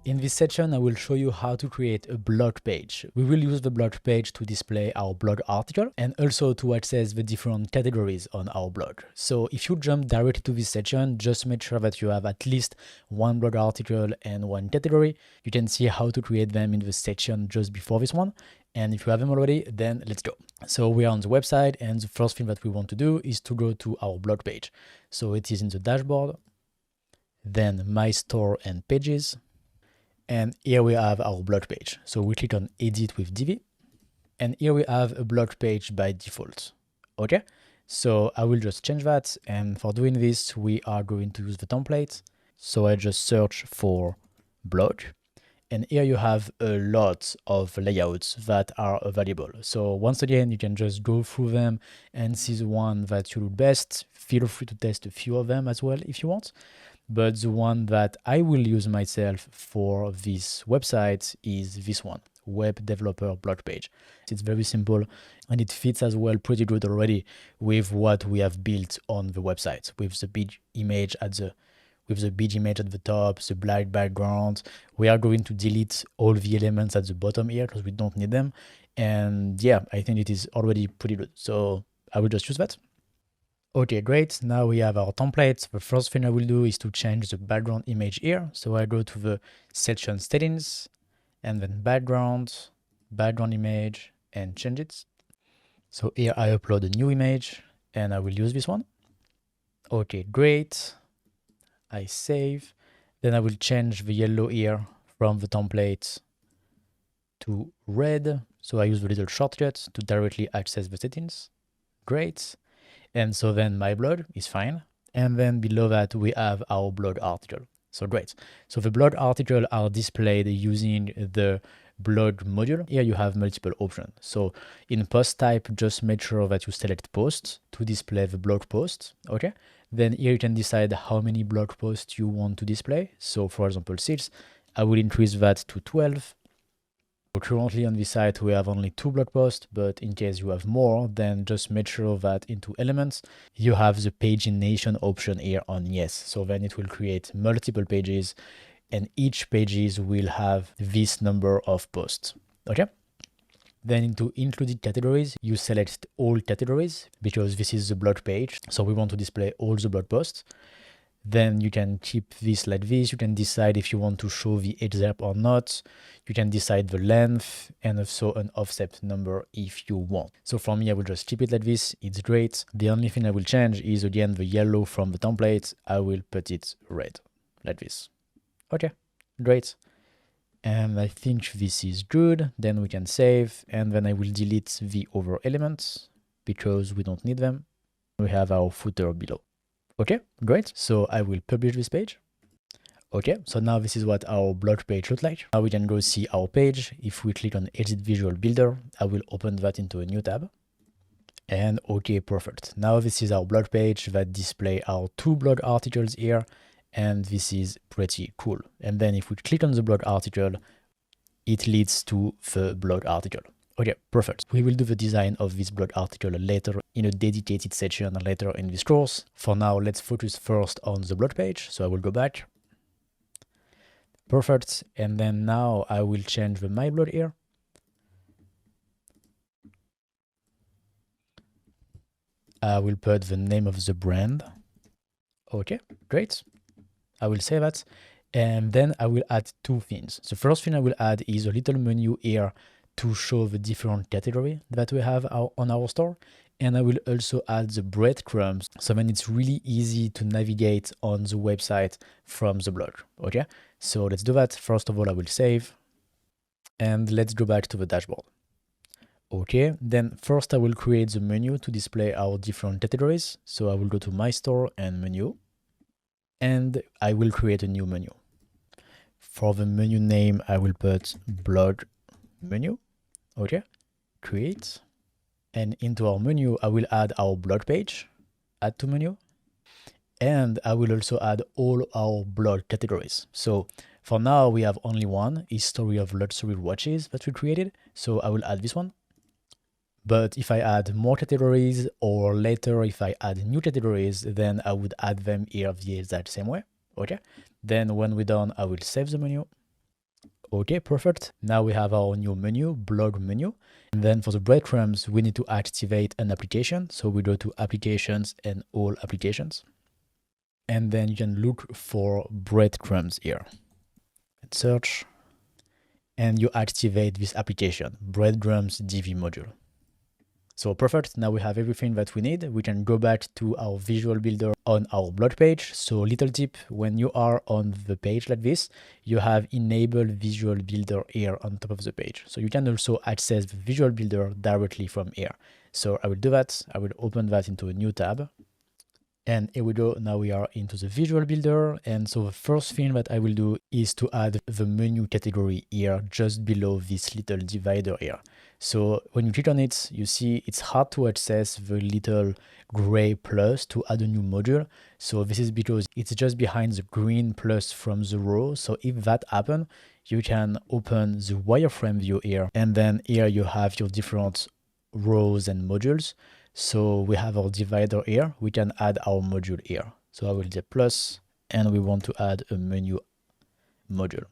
In this section, I will show you how to create a blog page. We will use the blog page to display our blog article and also to access the different categories on our blog. So if you jump directly to this section, just make sure that you have at least one blog article and one category. You can see how to create them in the section just before this one. And if you have them already, then let's go. So we are on the website, and the first thing that we want to do is to go to our blog page. So it is in the dashboard, then My Store and Pages. And here we have our blog page. So we click on Edit with Divi. And here we have a blog page by default. Okay, so I will just change that. And for doing this, we are going to use the template. So I just search for blog. And here you have a lot of layouts that are available. So once again, you can just go through them and see the one that you do best. Feel free to test a few of them as well if you want. But the one that I will use myself for this website is this one, Web Developer Blog Page. It's very simple and it fits as well pretty good already with what we have built on the website, with the big image at the top, the black background. We are going to delete all the elements at the bottom here because we don't need them. And yeah, I think it is already pretty good. So I will just use that. Okay, great. Now we have our templates. The first thing I will do is to change the background image here. So I go to the section settings and then background image, and change it. So here I upload a new image and I will use this one. Okay, great. I save. Then I will change the yellow here from the template to red. So I use the little shortcut to directly access the settings. Great. And so then my blog is fine. And then below that, we have our blog article. So great. So the blog article are displayed using the blog module. Here you have multiple options. So in post type, just make sure that you select post to display the blog post. Okay. Then here you can decide how many blog posts you want to display. So for example, 6, I will increase that to 12. Currently on this site, we have only 2 blog posts, but in case you have more, then just make sure that into elements, you have the pagination option here on yes. So then it will create multiple pages and each pages will have this number of posts. Okay. Then into included categories, you select all categories because this is the blog page. So we want to display all the blog posts. Then you can keep this like this. You can decide if you want to show the excerpt or not. You can decide the length and also an offset number if you want. So for me, I will just keep it like this. It's great. The only thing I will change is again the yellow from the template. I will put it red like this. Okay, great. And I think this is good. Then we can save, and then I will delete the other elements because we don't need them. We have our footer below. Okay, great. So I will publish this page. Okay, so now this is what our blog page looks like. Now we can go see our page. If we click on Edit Visual Builder, I will open that into a new tab. And okay, perfect. Now this is our blog page that display our 2 blog articles here. And this is pretty cool. And then if we click on the blog article, it leads to the blog article. Okay, perfect. We will do the design of this blog article later in a dedicated section later in this course. For now, let's focus first on the blog page. So I will go back. Perfect. And then now I will change the my blog here. I will put the name of the brand. Okay, great. I will save that. And then I will add 2 things. The first thing I will add is a little menu here to show the different category that we have on our store. And I will also add the breadcrumbs, so then it's really easy to navigate on the website from the blog. Okay, so let's do that. First of all, I will save and let's go back to the dashboard. Okay, then first I will create the menu to display our different categories. So I will go to My Store and Menu, and I will create a new menu. For the menu name, I will put blog menu. Okay, create. And into our menu, I will add our blog page, add to menu. And I will also add all our blog categories. So for now, we have only one, History of Luxury Watches that we created. So I will add this one. But if I add more categories, or later if I add new categories, then I would add them here the exact same way. Okay. Then when we're done, I will save the menu. Okay, perfect. Now we have our new menu, blog menu. And then for the breadcrumbs, we need to activate an application. So we go to applications and all applications. And then you can look for breadcrumbs here. And search. And you activate this application, breadcrumbs DV module. So perfect, now we have everything that we need. We can go back to our visual builder on our blog page. So little tip, when you are on the page like this, you have enabled visual builder here on top of the page. So you can also access the visual builder directly from here. So I will do that. I will open that into a new tab. And here we go, now we are into the visual builder. And so the first thing that I will do is to add the menu category here, just below this little divider here. So when you click on it, you see it's hard to access the little gray plus to add a new module. So this is because it's just behind the green plus from the row. So if that happens, you can open the wireframe view here. And then here you have your different rows and modules. So we have our divider here. We can add our module here. So I will say plus, and we want to add a menu module.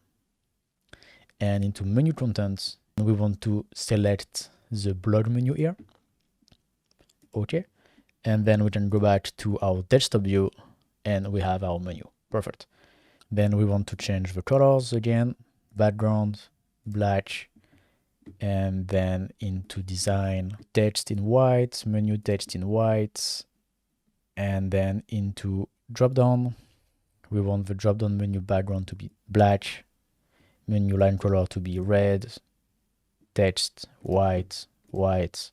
And into menu content, we want to select the blog menu here. Okay. And then we can go back to our desktop view and we have our menu. Perfect. Then we want to change the colors again, background, black, and then into design, text in white, menu text in white, and then into dropdown, we want the dropdown menu background to be black, menu line color to be red, text white, white,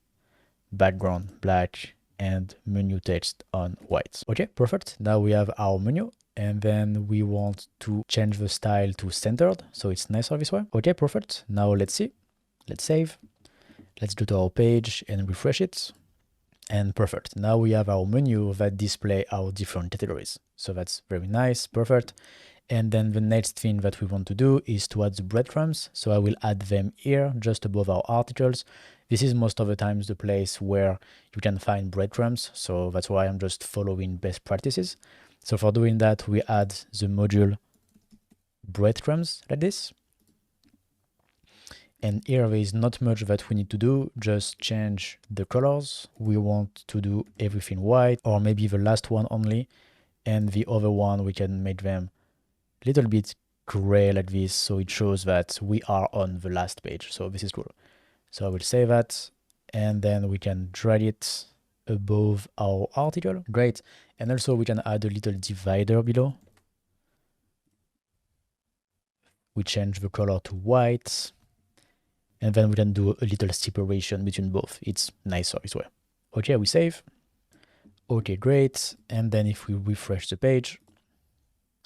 background black, and menu text on white. Okay, perfect. Now we have our menu. And then we want to change the style to centered, so it's nicer this way. Okay, perfect. Now let's see. Let's save. Let's go to our page and refresh it. And perfect. Now we have our menu that display our different categories. So that's very nice, perfect. And then the next thing that we want to do is to add the breadcrumbs. So I will add them here just above our articles. This is most of the times the place where you can find breadcrumbs. So that's why I'm just following best practices. So for doing that, we add the module breadcrumbs like this. And here there is not much that we need to do, just change the colors. We want to do everything white, or maybe the last one only. And the other one, we can make them a little bit gray like this, so it shows that we are on the last page. So this is cool. So I will save that, and then we can drag it above our article. Great. And also we can add a little divider below. We change the color to white. And then we can do a little separation between both. It's nicer this way. Okay, we save. Okay, great. And then if we refresh the page,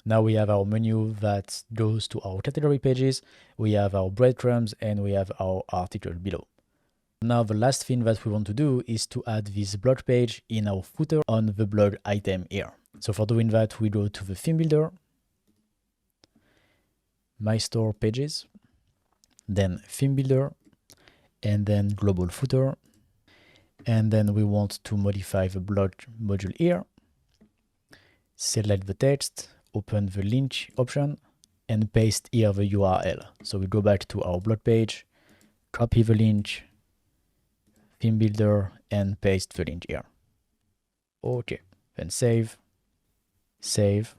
now we have our menu that goes to our category pages. We have our breadcrumbs and we have our article below. Now the last thing that we want to do is to add this blog page in our footer on the blog item here. So for doing that, we go to the theme builder, my store pages, then theme builder, and then global footer. And then we want to modify the blog module here. Select the text, open the link option, and paste here the URL. So we go back to our blog page, copy the link, theme builder, and paste the link here. Okay, then save, save.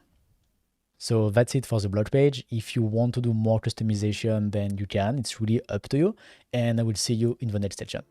So that's it for the blog page. If you want to do more customization, then you can. It's really up to you. And I will see you in the next section.